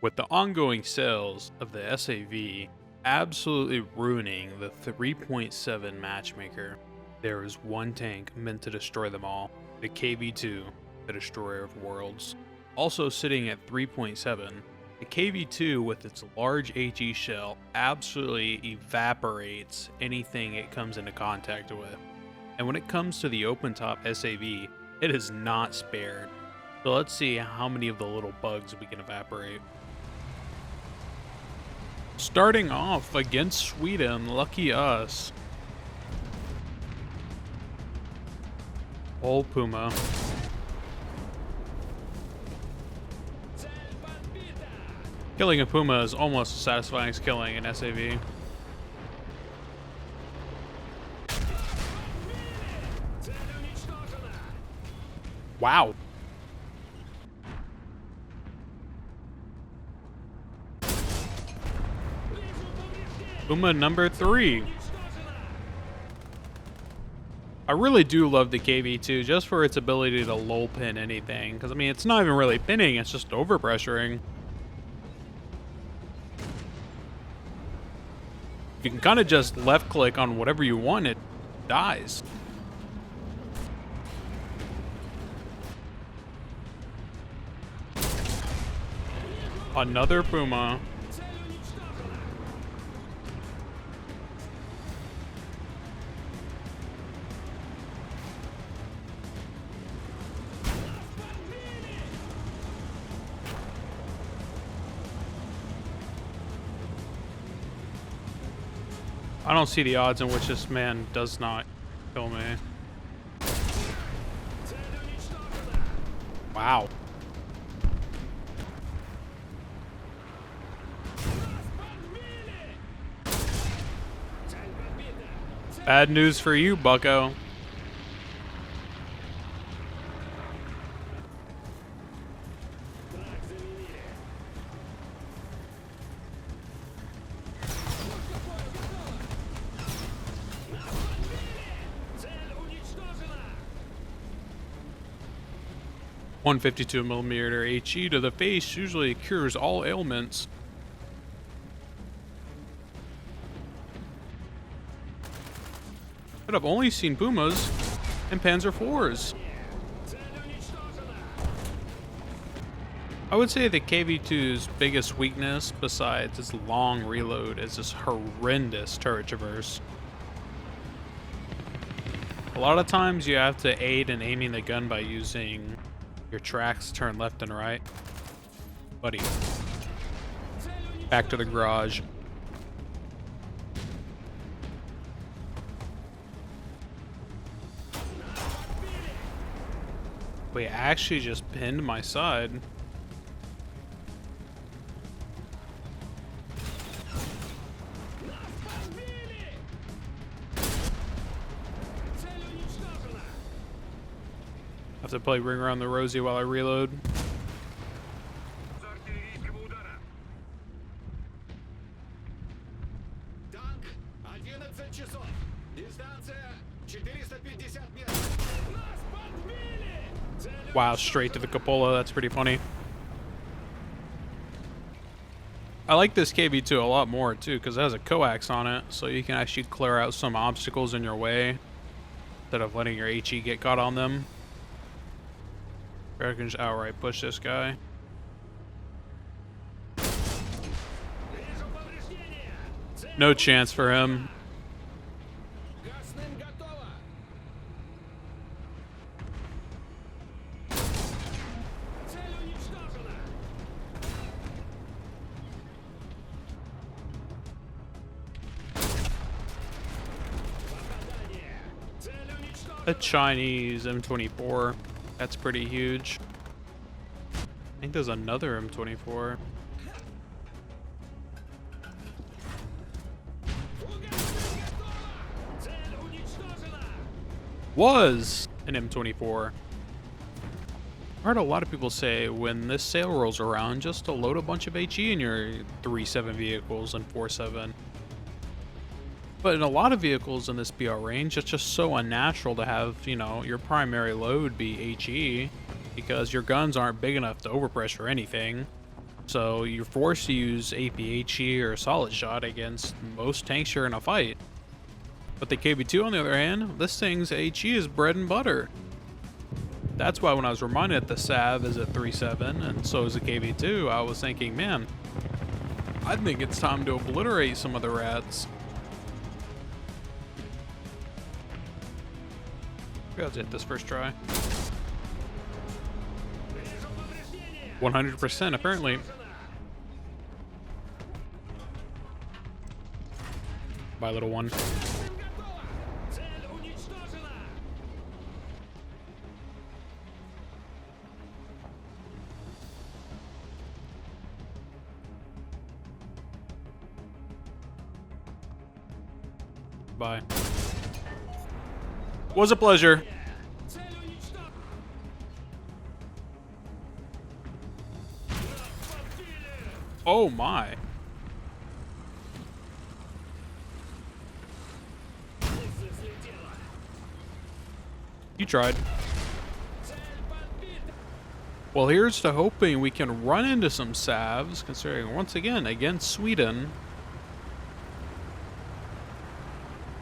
With the ongoing sales of the SAV absolutely ruining the 3.7 matchmaker, there is one tank meant to destroy them all, the KV-2, the Destroyer of Worlds. Also sitting at 3.7, the KV-2 with its large HE shell absolutely evaporates anything it comes into contact with. And when it comes to the open top SAV, it is not spared. So let's see how many of the little bugs we can evaporate. Starting off against Sweden, lucky us. Old Puma. Killing a Puma is almost as satisfying as killing an SAV. Wow. Puma number 3. I really do love the KV-2 just for its ability to lull pin anything. Because, I mean, it's not even really pinning, it's just overpressuring. You can kind of just left click on whatever you want, it dies. Another Puma. I don't see the odds in which this man does not kill me. Wow. Bad news for you, bucko. .152mm HE to the face usually cures all ailments. But I've only seen Pumas and Panzer IVs. I would say the KV-2's biggest weakness, besides its long reload, is this horrendous turret traverse. A lot of times you have to aid in aiming the gun by using your tracks to turn left and right. Buddy. Back to the garage. Wait, I actually just pinned my side. Have to play Ring Around the Rosie while I reload. Wow, straight to the cupola. That's pretty funny. I like this KV-2 a lot more too because it has a coax on it, so you can actually clear out some obstacles in your way instead of letting your HE get caught on them. I can just outright push this guy. No chance for him. A Chinese M24. That's pretty huge. I think there's another M24. Was an M24. I heard a lot of people say when this sale rolls around just to load a bunch of HE in your 3.7 vehicles and 4.7. But in a lot of vehicles in this BR range, it's just so unnatural to have, you know, your primary load be HE because your guns aren't big enough to overpressure anything. So you're forced to use APHE or solid shot against most tanks you're in a fight. But the KB2 on the other hand, this thing's HE is bread and butter. That's why when I was reminded that the Sav is at 3.7 and so is the KB2, I was thinking, man, I think it's time to obliterate some of the rats. Let's hit this first try. 100% apparently. Bye, little one. Bye. Was a pleasure. Oh my. You tried. Well, here's to hoping we can run into some salves, considering once again against Sweden.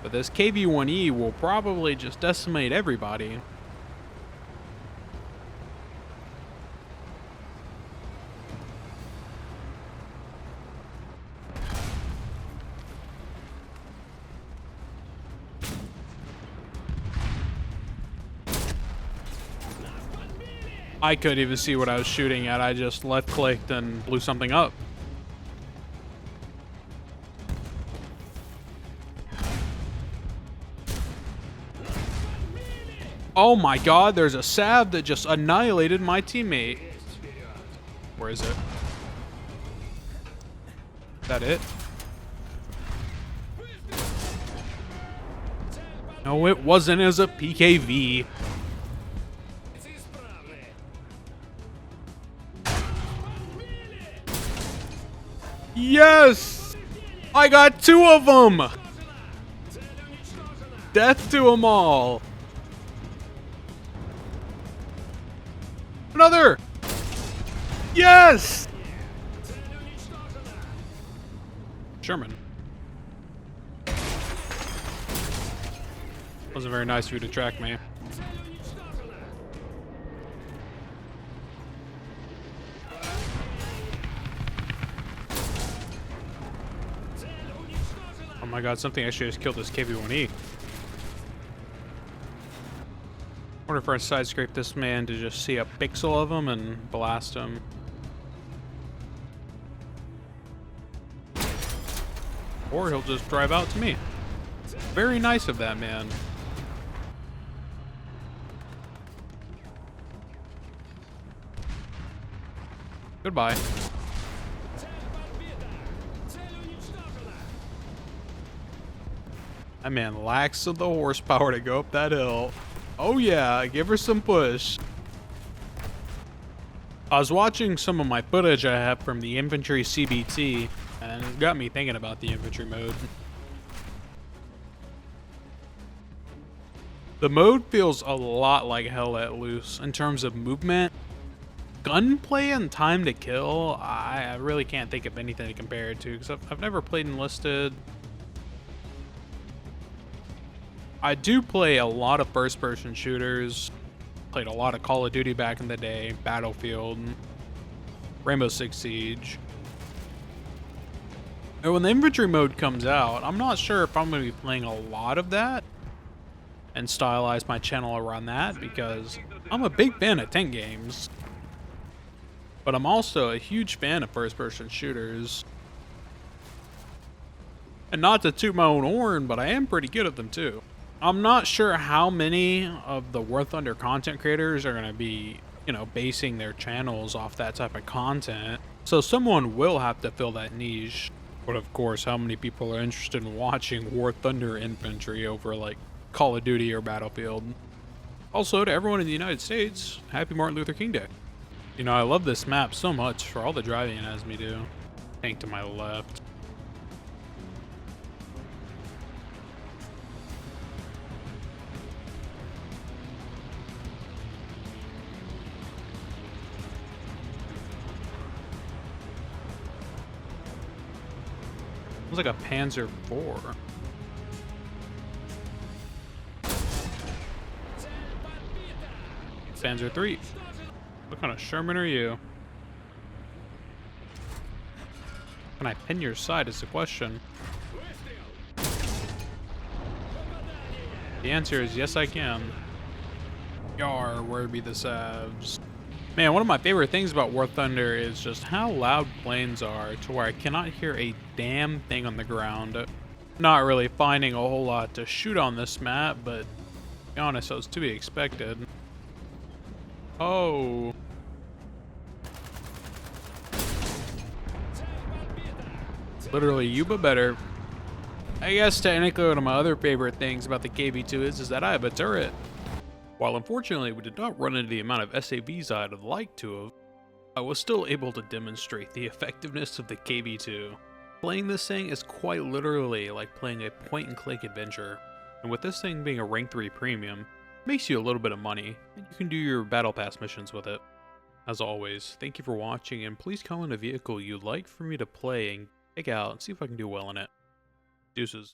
But this KV-1E will probably just decimate everybody. I couldn't even see what I was shooting at. I just left-clicked and blew something up. Oh my god, there's a Sav that just annihilated my teammate. Where is it? Is that it? No, it wasn't. As a PKV. Yes! I got 2 of them! Death to them all! Another! Yes! Sherman. Wasn't very nice of you to track me. Oh my god, something actually just killed this KV-1E. Wonder if I side scrape this man to just see a pixel of him and blast him. Or he'll just drive out to me. Very nice of that man. Goodbye. That man lacks the horsepower to go up that hill. Oh yeah, give her some push. I was watching some of my footage I have from the infantry CBT, and it got me thinking about the infantry mode. The mode feels a lot like Hell Let Loose in terms of movement. Gunplay and time to kill, I really can't think of anything to compare it to, because I've never played Enlisted. I do play a lot of first-person shooters. Played a lot of Call of Duty back in the day, Battlefield, Rainbow Six Siege. And when the infantry mode comes out, I'm not sure if I'm going to be playing a lot of that and stylize my channel around that, because I'm a big fan of tank games. But I'm also a huge fan of first-person shooters. And not to toot my own horn, but I am pretty good at them too. I'm not sure how many of the War Thunder content creators are going to be, basing their channels off that type of content. So someone will have to fill that niche. But of course, how many people are interested in watching War Thunder infantry over like Call of Duty or Battlefield? Also, to everyone in the United States, happy Martin Luther King Day. I love this map so much for all the driving it has me do. Tank to my left. Looks like a Panzer IV. Panzer III. What kind of Sherman are you? Can I pin your side is the question. The answer is yes, I can. Yar, where be the Savs? Man, one of my favorite things about War Thunder is just how loud planes are to where I cannot hear a damn thing on the ground. Not really finding a whole lot to shoot on this map, but to be honest, that was to be expected. Oh. Literally, you but better. I guess technically one of my other favorite things about the KV-2 is that I have a turret. While unfortunately we did not run into the amount of SAVs I'd have liked to have, I was still able to demonstrate the effectiveness of the KV-2. Playing this thing is quite literally like playing a point-and-click adventure, and with this thing being a rank 3 premium, it makes you a little bit of money, and you can do your battle pass missions with it. As always, thank you for watching, and please comment a vehicle you'd like for me to play and pick out and see if I can do well in it. Deuces.